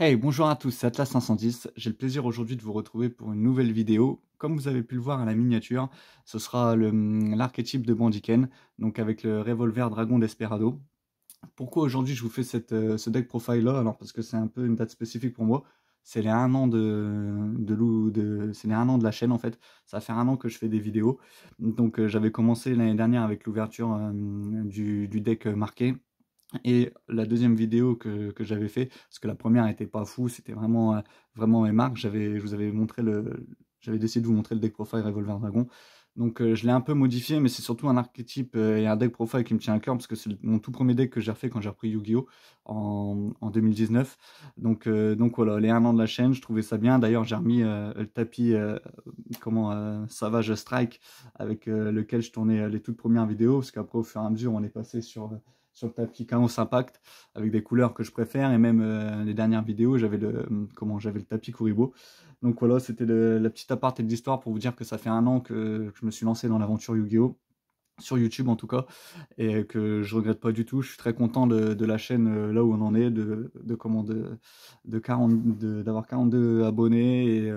Hey, bonjour à tous, c'est Atlas 510. J'ai le plaisir aujourd'hui de vous retrouver pour une nouvelle vidéo. Comme vous avez pu le voir à la miniature, ce sera l'archétype de Bandiken, donc avec le revolver Dragon Desperado. Pourquoi aujourd'hui je vous fais ce deck profile là? Alors parce que c'est un peu une date spécifique pour moi. C'est les 1 an c'est les 1 an de la chaîne en fait. Ça va faire 1 an que je fais des vidéos. Donc j'avais commencé l'année dernière avec l'ouverture du deck marqué. Et la deuxième vidéo que j'avais fait, parce que la première était pas fou, c'était vraiment, vraiment Mark, je vous avais montré j'avais décidé de vous montrer le deck profile Revolver Dragon. Donc je l'ai un peu modifié, mais c'est surtout un archétype et un deck profile qui me tient à cœur, parce que c'est mon tout premier deck que j'ai refait quand j'ai repris Yu-Gi-Oh! En 2019. Donc voilà, les 1 an de la chaîne, je trouvais ça bien. D'ailleurs, j'ai remis le tapis Savage Strike, avec lequel je tournais les toutes premières vidéos, parce qu'après, au fur et à mesure, on est passé sur le tapis Chaos Impact avec des couleurs que je préfère, et même les dernières vidéos j'avais le tapis Kuribo. Donc voilà, c'était la petite aparté de l'histoire pour vous dire que ça fait 1 an que je me suis lancé dans l'aventure Yu-Gi-Oh! Sur YouTube en tout cas, et que je regrette pas du tout. Je suis très content de la chaîne là où on en est, d'avoir 42 abonnés, et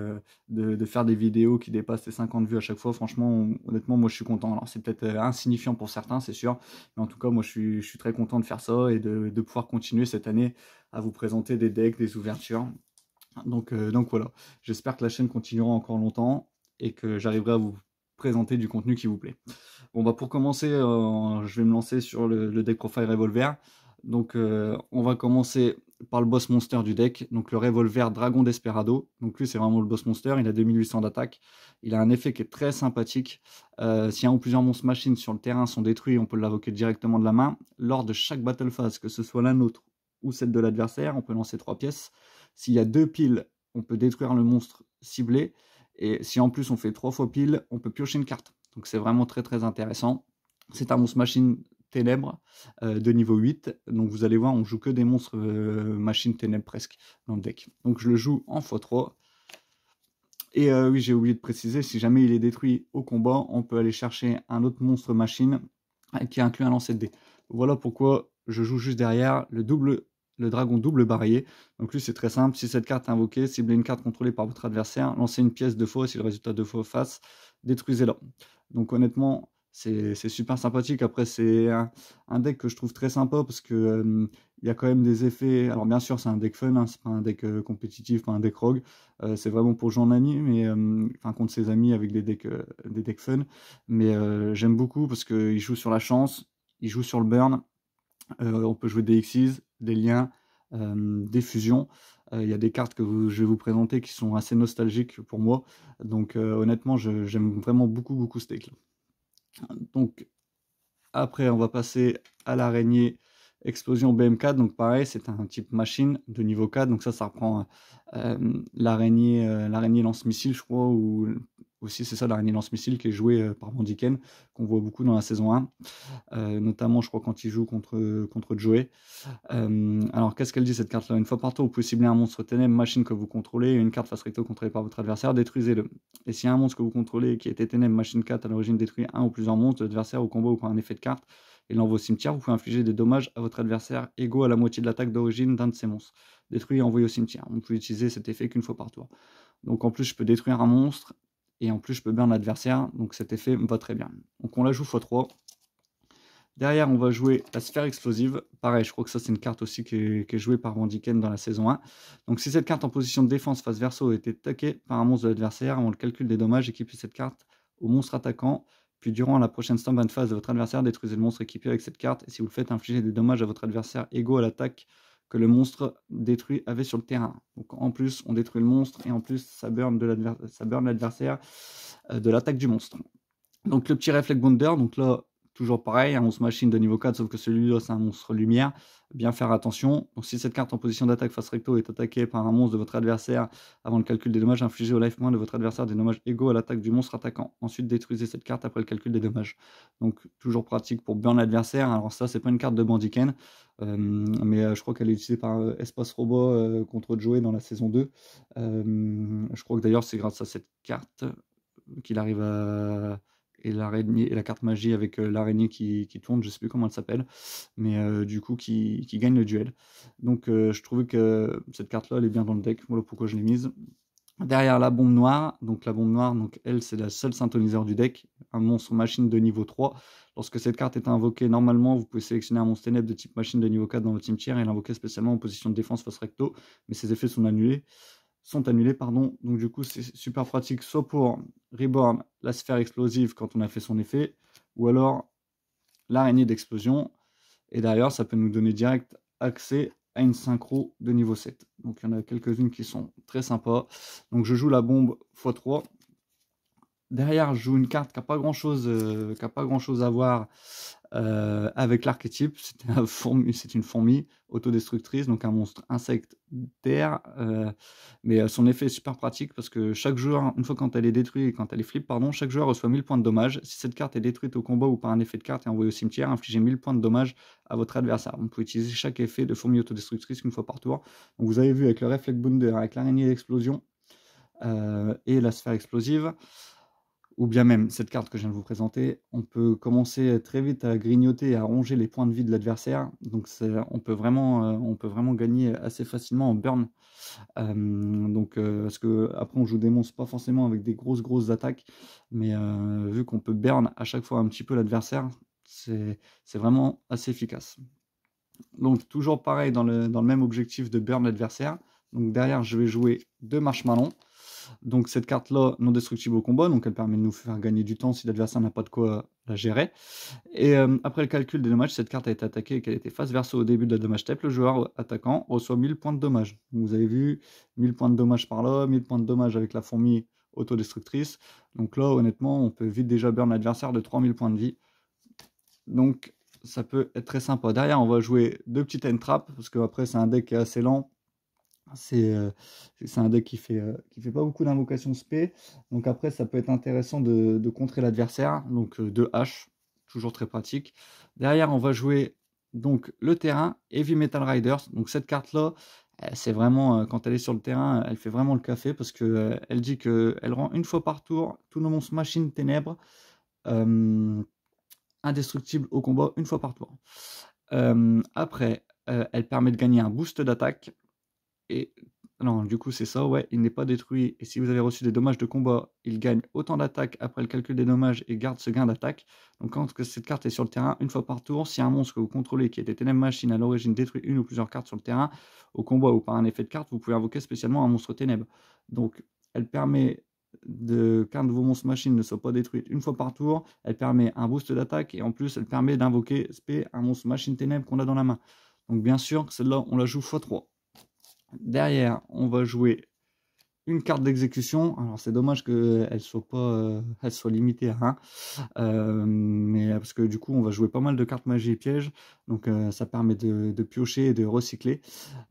de faire des vidéos qui dépassent les 50 vues à chaque fois. Franchement, honnêtement, moi je suis content. Alors c'est peut-être insignifiant pour certains, c'est sûr, mais en tout cas, moi je suis très content de faire ça et de pouvoir continuer cette année à vous présenter des decks, des ouvertures. Donc voilà, j'espère que la chaîne continuera encore longtemps et que j'arriverai à vous présenter du contenu qui vous plaît. Bon bah pour commencer, je vais me lancer sur le deck profile revolver. Donc on va commencer par le boss monster du deck, donc le revolver Dragon Desperado. Donc lui c'est vraiment le boss monster, il a 2800 d'attaque. Il a un effet qui est très sympathique. Si un ou plusieurs monstres machines sur le terrain sont détruits, on peut l'invoquer directement de la main. Lors de chaque battle phase, que ce soit la nôtre ou celle de l'adversaire, on peut lancer 3 pièces. S'il y a 2 piles, on peut détruire le monstre ciblé. Et si en plus on fait 3 fois pile, on peut piocher une carte. Donc c'est vraiment très très intéressant. C'est un monstre machine ténèbres de niveau 8. Donc vous allez voir, on joue que des monstres machine ténèbres presque dans le deck. Donc je le joue en x3. Et oui, j'ai oublié de préciser, si jamais il est détruit au combat, on peut aller chercher un autre monstre machine qui inclut un lancer de dés. Voilà pourquoi je joue juste derrière le dragon double barillet. Donc lui c'est très simple, si cette carte est invoquée, ciblez une carte contrôlée par votre adversaire, lancez une pièce 2 fois, si le résultat 2 fois face, détruisez-la. Donc honnêtement, c'est super sympathique. Après c'est un deck que je trouve très sympa parce que il y a quand même des effets. Alors bien sûr c'est un deck fun, hein, c'est pas un deck compétitif, pas un deck rogue. C'est vraiment pour jouer en ami, mais enfin contre ses amis avec des decks fun. Mais j'aime beaucoup parce qu'il joue sur la chance, il joue sur le burn. On peut jouer des Xyz, des liens, des fusions. Il y a des cartes je vais vous présenter qui sont assez nostalgiques pour moi. Donc honnêtement, j'aime vraiment beaucoup, beaucoup ce deck-là. Donc après, on va passer à l'araignée explosion BM4. Donc pareil, c'est un type machine de niveau 4. Donc ça reprend l'araignée lance-missile, je crois, ou aussi c'est ça, l'araignée lance-missile qui est jouée par Bandiken, qu'on voit beaucoup dans la saison 1. Notamment, je crois, quand il joue contre Joey. Alors, qu'est-ce qu'elle dit cette carte-là? Une fois par tour, vous pouvez cibler un monstre ténèbres machine que vous contrôlez, et une carte face recto contrôlée par votre adversaire, détruisez-le. Et si un monstre que vous contrôlez qui était ténèbres machine 4 à l'origine détruit un ou plusieurs monstres de l'adversaire au combat ou par un effet de carte et l'envoie au cimetière, vous pouvez infliger des dommages à votre adversaire égaux à la moitié de l'attaque d'origine d'un de ces monstres. Détruit et envoyé au cimetière. On peut utiliser cet effet qu'une fois par tour. Donc en plus, je peux détruire un monstre et en plus, je peux burn l'adversaire. Donc cet effet me va très bien. Donc on la joue x3. Derrière, on va jouer la sphère explosive. Pareil, je crois que ça, c'est une carte aussi qui est jouée par Bandiken dans la saison 1. Donc, si cette carte en position de défense face verso était attaquée par un monstre de l'adversaire, avant le calcul des dommages, équipez cette carte au monstre attaquant. Puis, durant la prochaine stand-by phase de votre adversaire, détruisez le monstre équipé avec cette carte. Et si vous le faites, infligez des dommages à votre adversaire égaux à l'attaque que le monstre détruit avait sur le terrain. Donc, en plus, on détruit le monstre et en plus, ça burn l'adversaire de l'attaque du monstre. Donc, le petit Reflect Bounder. Donc là, toujours pareil, un monstre machine de niveau 4, sauf que celui-là, c'est un monstre lumière. Bien faire attention. Donc, si cette carte en position d'attaque face recto est attaquée par un monstre de votre adversaire, avant le calcul des dommages, infligez au life point de votre adversaire des dommages égaux à l'attaque du monstre attaquant. Ensuite, détruisez cette carte après le calcul des dommages. Donc, toujours pratique pour burn l'adversaire. Alors, ça, c'est pas une carte de Bandiken, mais je crois qu'elle est utilisée par Espace Robot contre Joey dans la saison 2. Je crois que d'ailleurs, c'est grâce à cette carte qu'il arrive et l'araignée et la carte magie avec l'araignée qui tourne, je sais plus comment elle s'appelle, mais du coup qui gagne le duel. Donc je trouvais que cette carte-là, elle est bien dans le deck, voilà pourquoi je l'ai mise. Derrière la bombe noire, donc elle, c'est la seule synthoniseur du deck, un monstre machine de niveau 3. Lorsque cette carte est invoquée, normalement, vous pouvez sélectionner un monstre ténèbres de type machine de niveau 4 dans votre cimetière et l'invoquer spécialement en position de défense face recto, mais ses effets sont annulés, pardon. Donc du coup, c'est super pratique, soit pour Reborn, la sphère explosive quand on a fait son effet, ou alors l'araignée d'explosion. Et d'ailleurs, ça peut nous donner direct accès à une synchro de niveau 7. Donc il y en a quelques-unes qui sont très sympas. Donc je joue la bombe x3. Derrière, je joue une carte qui n'a pas grand-chose à voir avec l'archétype. C'est une fourmi autodestructrice, donc un monstre insecte d'air. Mais son effet est super pratique parce que chaque joueur, une fois quand elle est détruite, quand elle est flip, pardon, chaque joueur reçoit 1000 points de dommage. Si cette carte est détruite au combat ou par un effet de carte et envoyée au cimetière, infligez 1000 points de dommage à votre adversaire. Vous pouvez utiliser chaque effet de fourmi autodestructrice une fois par tour. Donc vous avez vu avec le Reflect Bounder, avec l'araignée d'explosion et la sphère explosive, ou bien même cette carte que je viens de vous présenter, on peut commencer très vite à grignoter et à ronger les points de vie de l'adversaire. Donc on peut vraiment gagner assez facilement en burn. Parce que après on joue des monstres pas forcément avec des grosses attaques, mais vu qu'on peut burn à chaque fois un petit peu l'adversaire, c'est vraiment assez efficace. Donc toujours pareil dans le même objectif de burn l'adversaire. Donc derrière je vais jouer 2 marshmallows. Donc cette carte-là, non destructible au combat, donc elle permet de nous faire gagner du temps si l'adversaire n'a pas de quoi la gérer. Et après le calcul des dommages, cette carte a été attaquée et qu'elle était face verso au début de la dommage step, le joueur attaquant reçoit 1000 points de dommage. Donc, vous avez vu, 1000 points de dommage par là, 1000 points de dommage avec la fourmi autodestructrice. Donc là, honnêtement, on peut vite déjà burn l'adversaire de 3000 points de vie. Donc ça peut être très sympa. Derrière, on va jouer 2 petites end traps, parce qu'après c'est un deck qui est assez lent. C'est un deck qui fait pas beaucoup d'invocations spé. Donc après, ça peut être intéressant de contrer l'adversaire. Donc 2 haches, toujours très pratique. Derrière, on va jouer donc le terrain, Heavy Metal Riders. Donc cette carte-là, c'est vraiment, quand elle est sur le terrain, elle fait vraiment le café parce que elle dit qu'elle rend une fois par tour tous nos monstres machines ténèbres indestructibles au combat une fois par tour. Après, elle permet de gagner un boost d'attaque. Et non, du coup, c'est ça, ouais, il n'est pas détruit. Et si vous avez reçu des dommages de combat, il gagne autant d'attaque après le calcul des dommages et garde ce gain d'attaque. Donc, quand cette carte est sur le terrain, une fois par tour, si un monstre que vous contrôlez qui était Ténèbres Machine à l'origine détruit une ou plusieurs cartes sur le terrain, au combat ou par un effet de carte, vous pouvez invoquer spécialement un monstre Ténèbres. Donc, elle permet qu'un de vos monstres machines ne soit pas détruit une fois par tour. Elle permet un boost d'attaque et en plus, elle permet d'invoquer un monstre machine Ténèbres qu'on a dans la main. Donc, bien sûr, celle-là, on la joue x3. Derrière, on va jouer une carte d'exécution. Alors c'est dommage qu'elle soit limitée à 1. Mais parce que du coup, on va jouer pas mal de cartes magie et pièges. Donc ça permet de piocher et de recycler.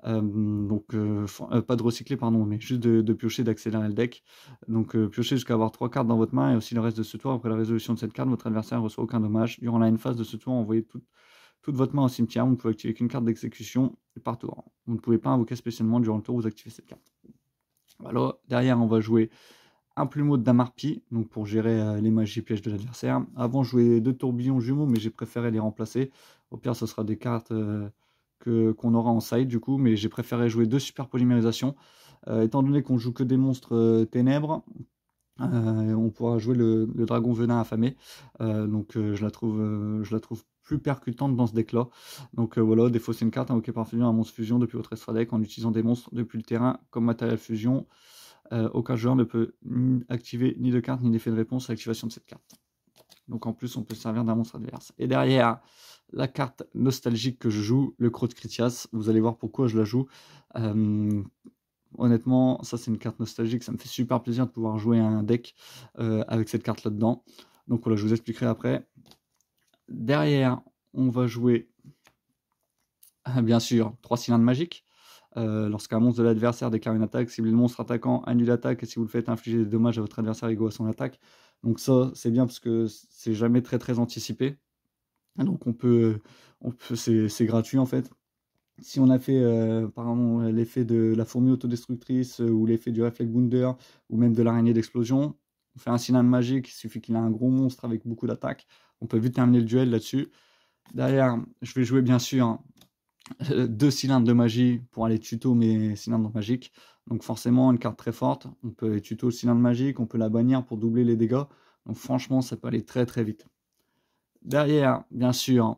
Pas de recycler, pardon, mais juste de piocher, d'accélérer le deck. Donc piocher jusqu'à avoir 3 cartes dans votre main et aussi le reste de ce tour. Après la résolution de cette carte, votre adversaire ne reçoit aucun dommage. Durant la phase de ce tour, envoyez toute votre main au cimetière. Vous ne pouvez activer qu'une carte d'exécution par tour. Vous ne pouvez pas invoquer spécialement durant le tour où vous activez cette carte. Voilà. Derrière, on va jouer un plumeau de Damarpi, donc pour gérer les magies pièges de l'adversaire. Avant, je jouais 2 tourbillons jumeaux, mais j'ai préféré les remplacer. Au pire, ce sera des cartes qu'on aura en side du coup, mais j'ai préféré jouer 2 super polymérisations. Étant donné qu'on joue que des monstres ténèbres, on pourra jouer le dragon venin affamé. Je la trouve plus percutante dans ce deck là. Donc voilà, défausser une carte invoquée par fusion un monstre fusion depuis votre extra deck en utilisant des monstres depuis le terrain comme matériel fusion. Aucun joueur ne peut ni activer ni de carte ni d'effet de réponse à l'activation de cette carte. Donc en plus on peut se servir d'un monstre adverse. Et derrière, la carte nostalgique que je joue, le Croc de Critias. Vous allez voir pourquoi je la joue. Honnêtement, ça c'est une carte nostalgique, ça me fait super plaisir de pouvoir jouer un deck avec cette carte là dedans. Donc voilà, je vous expliquerai après. Derrière, on va jouer bien sûr 3 cylindres magiques. Lorsqu'un monstre de l'adversaire déclare une attaque, ciblez le monstre attaquant, annule l'attaque, et si vous le faites, infligez des dommages à votre adversaire égaux à son attaque. Donc ça, c'est bien parce que c'est jamais très anticipé. Donc c'est gratuit en fait. Si on a fait par exemple l'effet de la fourmi autodestructrice ou l'effet du Reflect Bounder ou même de l'araignée d'explosion, On fait un cylindre magique, il suffit qu'il ait un gros monstre avec beaucoup d'attaques. On peut vite terminer le duel là-dessus. Derrière, je vais jouer bien sûr 2 cylindres de magie pour aller tuto mes cylindres magiques. Donc forcément, une carte très forte. On peut tuto le cylindre magique, on peut la bannir pour doubler les dégâts. Donc franchement, ça peut aller très très vite. Derrière, bien sûr,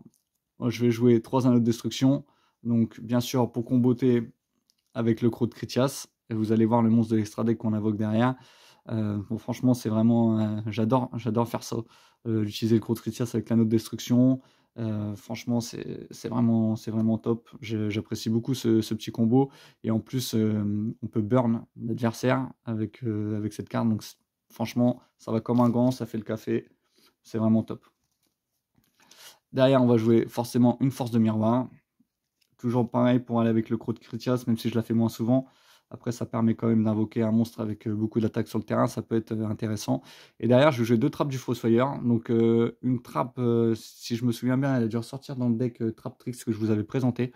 je vais jouer 3 anneaux de destruction. Donc bien sûr, pour comboter avec le croc de Critias. Et vous allez voir le monstre de l'extra deck qu'on invoque derrière. Bon, franchement, c'est vraiment... j'adore faire ça. Utiliser le croc de Critias avec l'anneau de destruction. Franchement, c'est vraiment top. J'apprécie beaucoup ce petit combo. Et en plus, on peut burn l'adversaire avec cette carte. Donc franchement, ça va comme un gant, ça fait le café. C'est vraiment top. Derrière, on va jouer forcément une force de miroir. Toujours pareil pour aller avec le croc de Critias, même si je la fais moins souvent. Après, ça permet quand même d'invoquer un monstre avec beaucoup d'attaques sur le terrain, ça peut être intéressant. Et derrière, je vais jouer 2 trappes du Fossoyeur. Donc, une trappe, si je me souviens bien, elle a dû ressortir dans le deck Trap Tricks que je vous avais présenté.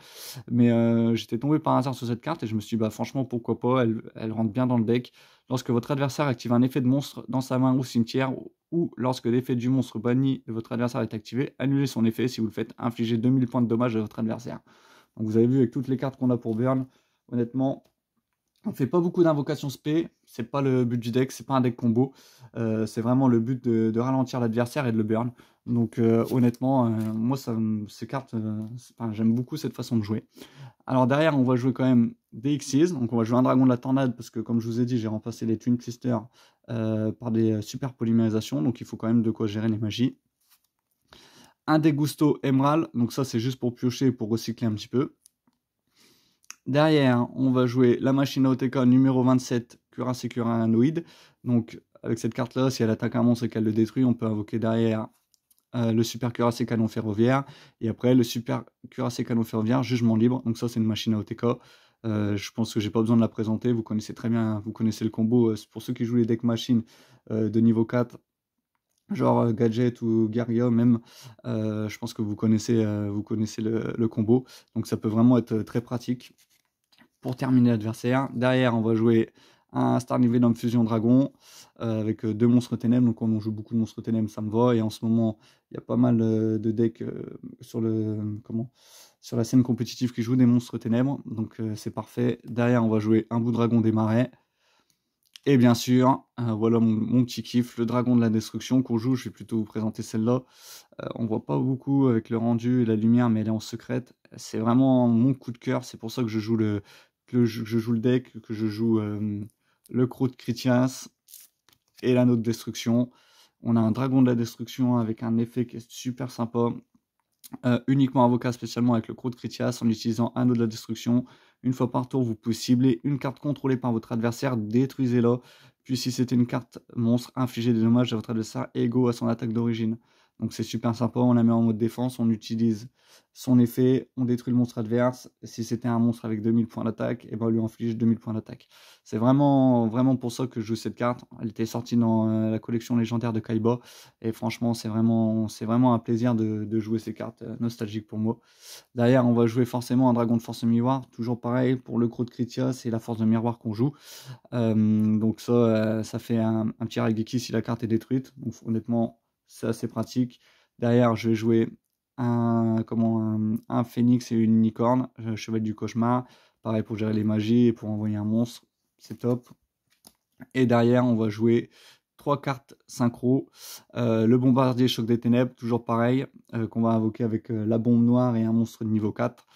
Mais j'étais tombé par hasard sur cette carte et je me suis dit, bah, franchement, pourquoi pas, elle rentre bien dans le deck. Lorsque votre adversaire active un effet de monstre dans sa main ou cimetière, ou lorsque l'effet du monstre banni de votre adversaire est activé, annulez son effet. Si vous le faites, infligez 2000 points de dommage à votre adversaire. Donc, vous avez vu avec toutes les cartes qu'on a pour burn, honnêtement, on ne fait pas beaucoup d'invocations spé, c'est pas le but du deck, c'est pas un deck combo, c'est vraiment le but de ralentir l'adversaire et de le burn. Donc honnêtement, moi ces cartes, j'aime beaucoup cette façon de jouer. Alors derrière, on va jouer quand même des Xyz, donc on va jouer un dragon de la tornade parce que comme je vous ai dit, j'ai remplacé les Twin Twister par des super polymérisations, donc il faut quand même de quoi gérer les magies. Un Degusto Emerald, donc ça c'est juste pour piocher, pour recycler un petit peu. Derrière, on va jouer la machine AOTK numéro 27, Cuirassé Curanoïde. Donc, avec cette carte-là, si elle attaque un monstre et qu'elle le détruit, on peut invoquer derrière le super Cuirassé Canon Ferroviaire. Et après, le super Cuirassé Canon Ferroviaire, Jugement Libre. Donc ça, c'est une machine AOTK. Je pense que j'ai pas besoin de la présenter. Vous connaissez très bien, vous connaissez le combo. Pour ceux qui jouent les decks machines de niveau 4, genre Gadget ou Guerilla même, je pense que vous connaissez le combo. Donc ça peut vraiment être très pratique pour terminer l'adversaire. Derrière, on va jouer un Star Venom Fusion Dragon avec 2 monstres ténèbres. Donc, on joue beaucoup de monstres ténèbres, ça me va. Et en ce moment, il y a pas mal de decks sur la scène compétitive qui jouent des monstres ténèbres. Donc, c'est parfait. Derrière, on va jouer un bout dragon des marais. Et bien sûr, voilà mon petit kiff, le dragon de la destruction qu'on joue. Je vais plutôt vous présenter celle-là. On voit pas beaucoup avec le rendu et la lumière, mais elle est en secrète. C'est vraiment mon coup de cœur. C'est pour ça que je joue le deck, que je joue le croc de Critias et l'anneau de destruction. On a un dragon de la destruction avec un effet qui est super sympa. Uniquement invocat spécialement avec le croc de Critias en utilisant anneau de la destruction. Une fois par tour, vous pouvez cibler une carte contrôlée par votre adversaire, détruisez-la. Puis si c'était une carte monstre, infligez des dommages à votre adversaire égaux à son attaque d'origine. Donc c'est super sympa, on la met en mode défense, on utilise son effet, on détruit le monstre adverse. Si c'était un monstre avec 2000 points d'attaque, et ben on lui inflige 2000 points d'attaque. C'est vraiment pour ça que je joue cette carte. Elle était sortie dans la collection légendaire de Kaiba. Et franchement, c'est vraiment un plaisir de jouer ces cartes nostalgiques pour moi. Derrière, on va jouer forcément un dragon de force miroir. Toujours pareil pour le croc de Critias et la force de miroir qu'on joue. Donc ça fait un petit Raigeki si la carte est détruite. Donc honnêtement, c'est assez pratique. Derrière, je vais jouer un phénix et une licorne, chevalier du cauchemar. Pareil pour gérer les magies et pour envoyer un monstre. C'est top. Et derrière, on va jouer 3 cartes synchro. Le bombardier choc des ténèbres, toujours pareil, qu'on va invoquer avec la bombe noire et un monstre de niveau 4.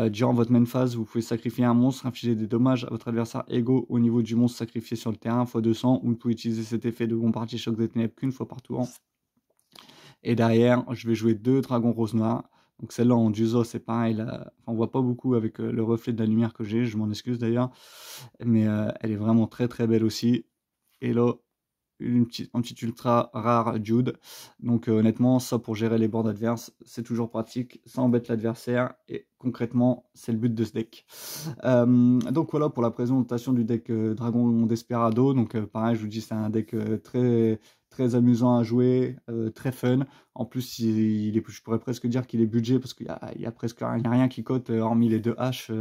Durant votre main phase, vous pouvez sacrifier un monstre, infliger des dommages à votre adversaire égaux au niveau du monstre sacrifié sur le terrain, x 200, ou vous pouvez utiliser cet effet de bombardier choc des ténèbres qu'une fois par tour. Et derrière, je vais jouer 2 dragons rose noir. Donc celle-là en Duzo, c'est pareil, là, on voit pas beaucoup avec le reflet de la lumière que j'ai, je m'en excuse d'ailleurs. Mais elle est vraiment très très belle aussi. Et là, un petit ultra rare Jude. Donc honnêtement, ça pour gérer les boards adverses, c'est toujours pratique. Ça embête l'adversaire et concrètement, c'est le but de ce deck. Donc voilà pour la présentation du deck Dragon Desperado. Donc pareil, je vous dis, c'est un deck très amusant à jouer, très fun. En plus, je pourrais presque dire qu'il est budget parce qu'il y a presque rien qui cote hormis les 2 haches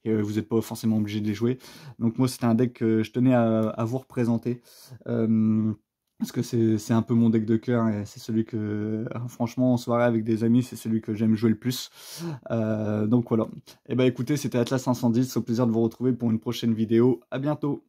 et vous n'êtes pas forcément obligé de les jouer. Donc moi, c'était un deck que je tenais à vous représenter. parce que c'est un peu mon deck de cœur et c'est celui que, franchement, en soirée avec des amis, c'est celui que j'aime jouer le plus. Donc voilà. Et bah écoutez, c'était Atlas 510, au plaisir de vous retrouver pour une prochaine vidéo. À bientôt!